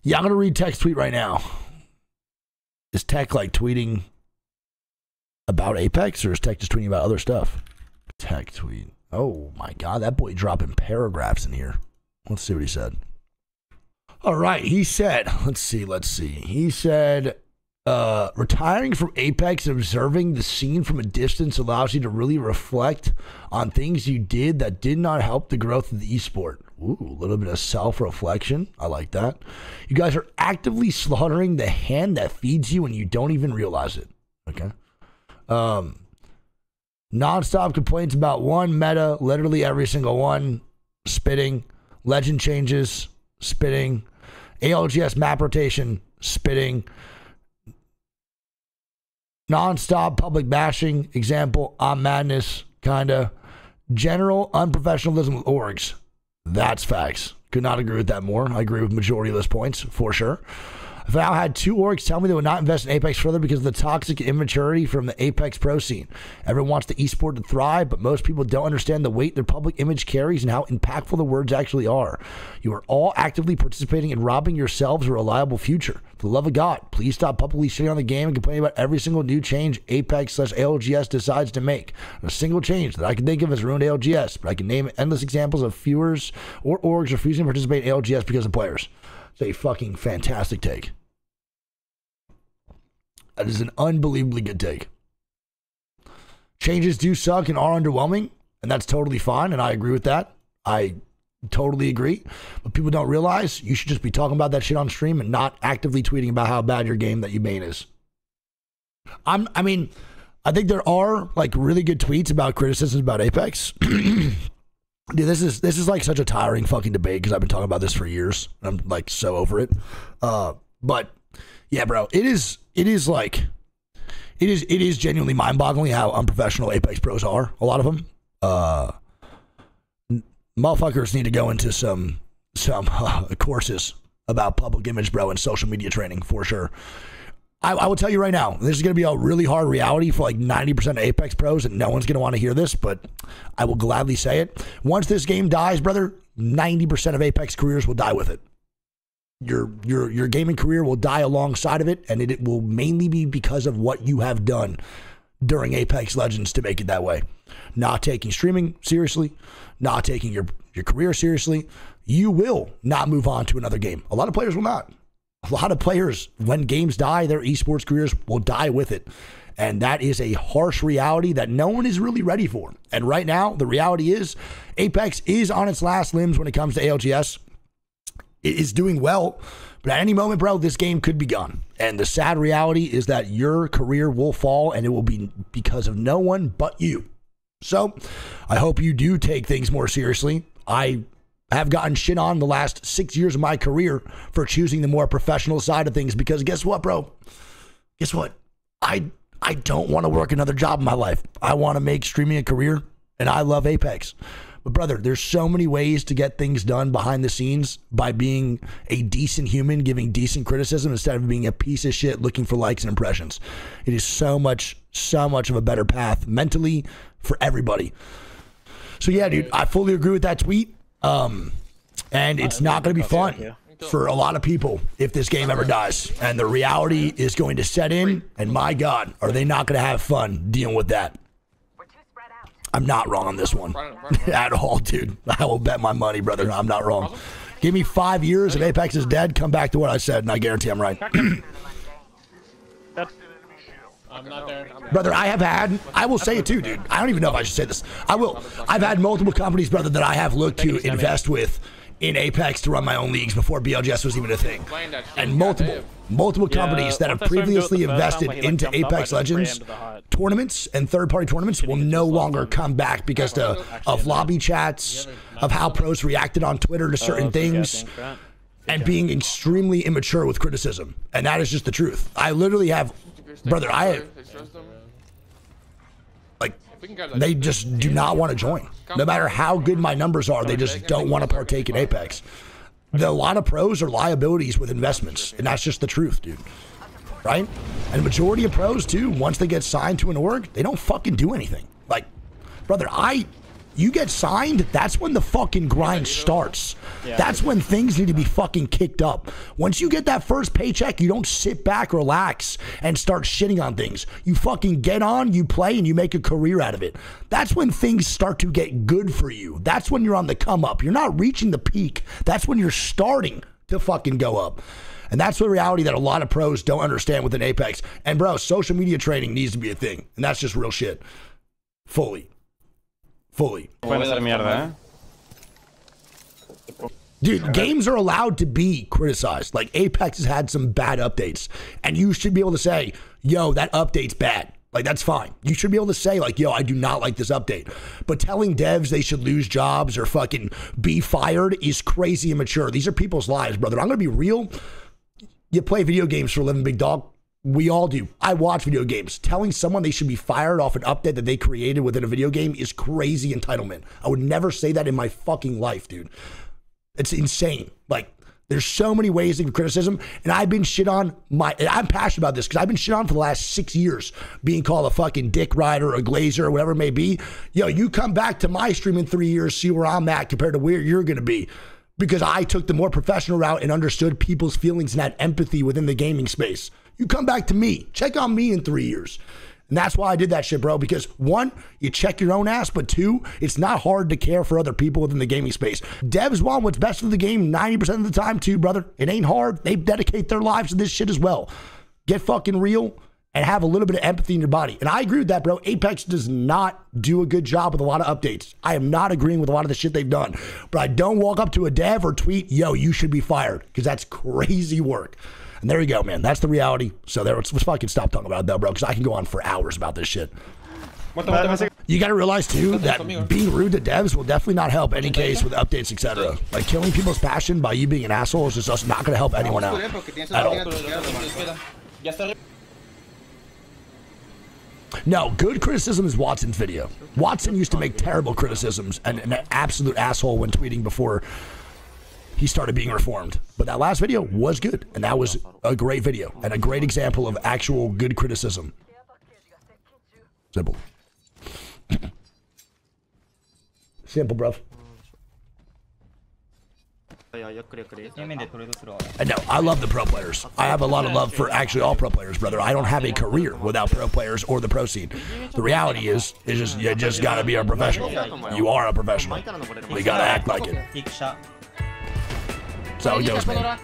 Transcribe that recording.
Yeah, I'm going to read Tech's tweet right now. Is Tech like tweeting about Apex, or is Tech just tweeting about other stuff? Tech tweet. Oh my God, that boy dropping paragraphs in here. Let's see what he said. All right, he said, let's see. He said, retiring from Apex and observing the scene from a distance allows you to really reflect on things you did that did not help the growth of the esport. Ooh, a little bit of self-reflection. I like that. You guys are actively slaughtering the hand that feeds you and you don't even realize it. Okay. Non-stop complaints about one meta, literally every single one. Spitting. Legend changes. Spitting. ALGS map rotation. Spitting. Non-stop public bashing. Example, I'm madness. Kinda. General unprofessionalism with orgs. That's facts. Could not agree with that more. I agree with majority of those points, for sure. I've now had 2 orgs tell me they would not invest in Apex further because of the toxic immaturity from the Apex pro scene. Everyone wants the esport to thrive, but most people don't understand the weight their public image carries and how impactful the words actually are. You are all actively participating in robbing yourselves a reliable future. For the love of God, please stop publicly shitting on the game and complaining about every single new change Apex/ALGS decides to make. A single change that I can think of has ruined ALGS, but I can name endless examples of viewers or orgs refusing to participate in ALGS because of players. It's a fucking fantastic take. That is an unbelievably good take. Changes do suck and are underwhelming, and that's totally fine, and I agree with that. I totally agree. But people don't realize you should just be talking about that shit on stream and not actively tweeting about how bad your game that you main is. I mean, I think there are like really good tweets about criticisms about Apex. Dude, this is like such a tiring fucking debate because I've been talking about this for years. I'm like so over it. But yeah, bro, it is genuinely mind-boggling how unprofessional Apex pros are. A lot of them. Motherfuckers need to go into some courses about public image, bro, and social media training for sure. I will tell you right now, this is going to be a really hard reality for like 90% of Apex pros, and no one's going to want to hear this, but I will gladly say it. Once this game dies, brother, 90% of Apex careers will die with it. Your gaming career will die alongside of it, and it will mainly be because of what you have done during Apex Legends to make it that way. Not taking streaming seriously, not taking your career seriously. You will not move on to another game. A lot of players will not. A lot of players, when games die, their esports careers will die with it. And that is a harsh reality that no one is really ready for. And right now, the reality is Apex is on its last limbs when it comes to ALGS. It is doing well, but at any moment, bro, this game could be gone. And the sad reality is that your career will fall, and it will be because of no one but you. So I hope you do take things more seriously. I have gotten shit on the last 6 years of my career for choosing the more professional side of things because guess what, bro? Guess what? I don't want to work another job in my life. I want to make streaming a career, and I love Apex. But brother, there's so many ways to get things done behind the scenes by being a decent human, giving decent criticism instead of being a piece of shit looking for likes and impressions. It is so much of a better path mentally for everybody. So yeah, dude, I fully agree with that tweet. And it's not going to be fun for a lot of people if this game ever dies. And the reality is going to set in, and my God, are they not going to have fun dealing with that? I'm not wrong on this one at all, dude. I will bet my money, brother. I'm not wrong. Give me 5 years. If Apex is dead, come back to what I said, and I guarantee I'm right. I'm not there. Brother, I will say it too, dude. I don't even know if I should say this. I will. I've had multiple companies, brother, that I have looked to invest with in Apex to run my own leagues before BLGS was even a thing. And multiple companies that have previously invested into Apex Legends tournaments and third-party tournaments will no longer come back because of lobby chats, of how pros reacted on Twitter to certain things, and being extremely immature with criticism. And that is just the truth. I literally have, brother, they just do not want to join. No matter how good my numbers are, they just don't want to partake in Apex. A lot of pros are liabilities with investments, and that's just the truth, dude. Right? And the majority of pros, too, once they get signed to an org, they don't fucking do anything. Like, brother, I You get signed, that's when the fucking grind starts. That's when things need to be fucking kicked up. Once you get that first paycheck, you don't sit back, relax, and start shitting on things. You fucking get on, you play, and you make a career out of it. That's when things start to get good for you. That's when you're on the come up. You're not reaching the peak. That's when you're starting to fucking go up. And that's the reality that a lot of pros don't understand within Apex. And bro, social media training needs to be a thing. And that's just real shit. Fully. Dude, games are allowed to be criticized. Like, Apex has had some bad updates. And you should be able to say, yo, that update's bad. Like, that's fine. You should be able to say, like, yo, I do not like this update. But telling devs they should lose jobs or fucking be fired is crazy immature. These are people's lives, brother. I'm going to be real. You play video games for a living, big dog. We all do. I watch video games. Telling someone they should be fired off an update that they created within a video game is crazy entitlement. I would never say that in my fucking life, dude. It's insane. Like, there's so many ways to give criticism, and I've been shit on I'm passionate about this because I've been shit on for the last 6 years, being called a fucking dick rider or a glazer or whatever it may be. Yo, you come back to my stream in 3 years, see where I'm at compared to where you're going to be. Because I took the more professional route and understood people's feelings and had empathy within the gaming space. You come back to me, check on me in 3 years. And that's why I did that shit, bro. Because one, you check your own ass, but two, it's not hard to care for other people within the gaming space. Devs want what's best for the game 90% of the time too, brother. It ain't hard. They dedicate their lives to this shit as well. Get fucking real and have a little bit of empathy in your body. And I agree with that, bro. Apex does not do a good job with a lot of updates. I am not agreeing with a lot of the shit they've done. But I don't walk up to a dev or tweet, yo, you should be fired. Because that's crazy work. And there you go, man. That's the reality. So there, let's fucking stop talking about it, though, bro. Because I can go on for hours about this shit. You got to realize, too, that being rude to devs will definitely not help any case with updates, etc. Like, killing people's passion by you being an asshole is just not going to help anyone out at all. No, good criticism is Watson's video. Watson used to make terrible criticisms and an absolute asshole when tweeting before he started being reformed. But that last video was good, and that was a great video and a great example of actual good criticism. Simple. Simple, bruv. And no, I love the pro players. I have a lot of love for actually all pro players, brother. I don't have a career without pro players or the pro scene. The reality is just you just gotta be a professional. You are a professional. You gotta act like it. So it goes, man.